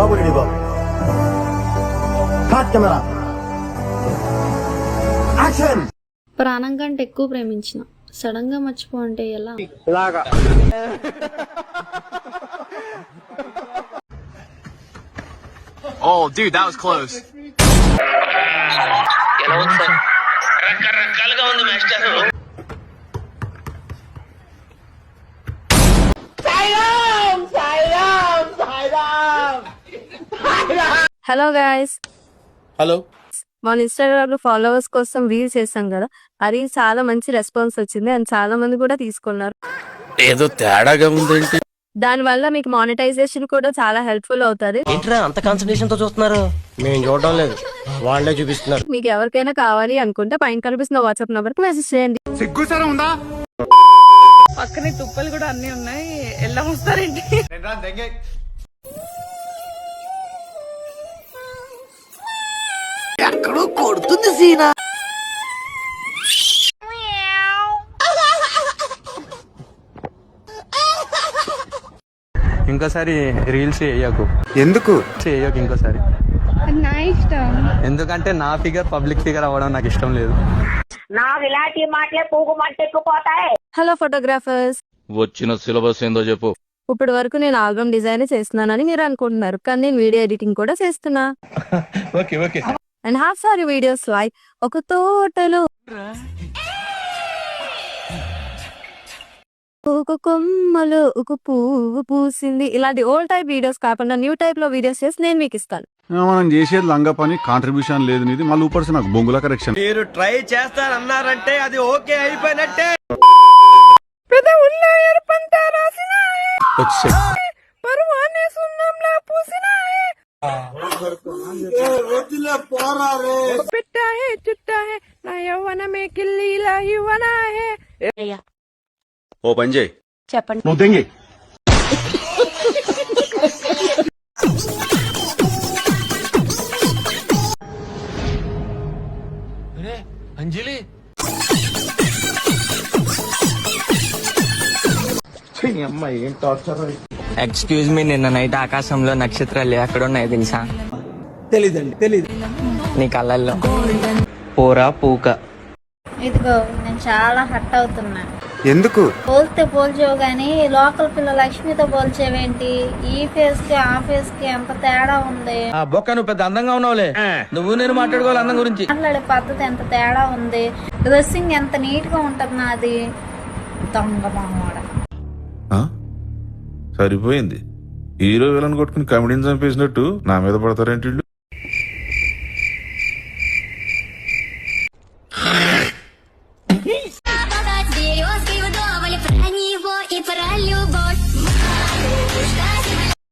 బాబు ready బాబు. Cut camera action. ప్రాణం కంటే ఎక్కువ ప్రేమించిన సడన్ గా మర్చిపో అంటే ఎలా? ఇలాగా Oh, dude, that was close. ఎలా ఉంది సార్? రకరకాలుగా ఉంది మాస్టర్. Hello guys, hello. మన ఇన్స్టాగ్రామ్ లో ఫాలోవర్స్ కోసం రీల్ చేసాం కదా, ఆ రీల్ చాలా మంచి రెస్పాన్స్ వచ్చింది అండ్ చాలా మంది కూడా తీసుకున్నారు. ఏదో తేడాగా ఉందేంటి? దాని వల్ల మీకు మానిటైజేషన్ కూడా చాలా హెల్ప్ఫుల్ అవుతుంది. ఏంట్రా అంత కాన్సన్ట్రేషన్ తో చూస్తున్నారు? మేము చూడడం లేదు, వాళ్ళే చూపిస్తున్నారు. మీకు ఎవరికైనా కావాలి అనుకుంటే పైన కనిపిస్తున్న వాట్సాప్ నంబర్ కి మెసేజ్ చేయండి. సిగ్గుసారా ఉందా? పక్కనే తుప్పలు కూడా అన్ని ఉన్నాయి. ఎలా వస్తారేంటి? ఎక్కడో కొడుతుంది సీనా. ఇంకోసారి రీల్స్ చేయకు. ఎందుకు చేయకు ఇంకోసారి? ఎందుకంటే నా ఫిగర్ పబ్లిక్ ఫిగర్ అవ్వడం నాకు ఇష్టం లేదు. హలో ఫోటోగ్రాఫర్స్, వచ్చిన సిలబస్ ఏందో చెప్పు. ఇప్పటి వరకు నేను ఆల్బమ్ డిజైన్ చేస్తున్నానని మీరు అనుకుంటున్నారు, కానీ నేను వీడియో ఎడిటింగ్ కూడా చేస్తున్నా. Okay okay. And half sorry videos like ఒక తోటలో ఒక కొమ్మలో ఒక పువ్వు పూసింది, ఇలాంటి ఓల్డ్ టైప్ వీడియోస్ కాకుండా న్యూ టైప్ లో వీడియోస్ చేసి నేను మీకు ఇస్తాను. మనం చేసేది లంగా పని, కాంట్రిబ్యూషన్ లేదు నీది, మళ్ళీ ఊపర్స్ నాకు బొంగుల కరెక్షన్. మీరు ట్రై చేస్తారన్నారంటే అది ఓకే అయిపోయినట్టే. పెట్టాహే చుట్టాహే నా యవ్వనమే కిల్లీలా యువనాహే. ఓ పని చేయి. చెప్పండి. నువ్వు దెంగి. అంజలి ఎక్స్క్యూజ్ మీ, నిన్న నైట్ ఆకాశంలో నక్షత్రాలు ఎక్కడున్నాయో తెలుసా? తెలీదు. నీ కళ్ళల్లో. పోరా పూక. ఇదిగో నేను చాలా హట్ అవుతున్నా. ఎందుకు పోల్తే పోల్చేవు గానీ లోకల్ పిల్ల లక్ష్మితో పోల్చేవేంటి? ఈ ఫేస్ కి ఆ ఫేస్ కి ఎంత తేడా ఉంది. ఆ బొక్క నువ్వు పెద్ద అందంగా ఉన్నావులే, నువ్వు నేను మాట్లాడుకోవాలి అందం గురించి. మాట్లాడే పద్ధతి ఎంత తేడా ఉంది. డ్రెస్సింగ్ ఎంత నీట్ గా ఉంటది నాది. దొంగ మామూడ. సరిపోయింది. హీరో విలన్ కొట్టుకుని కమెడీని చంపేసినట్టు నా మీద పడతారేంటి?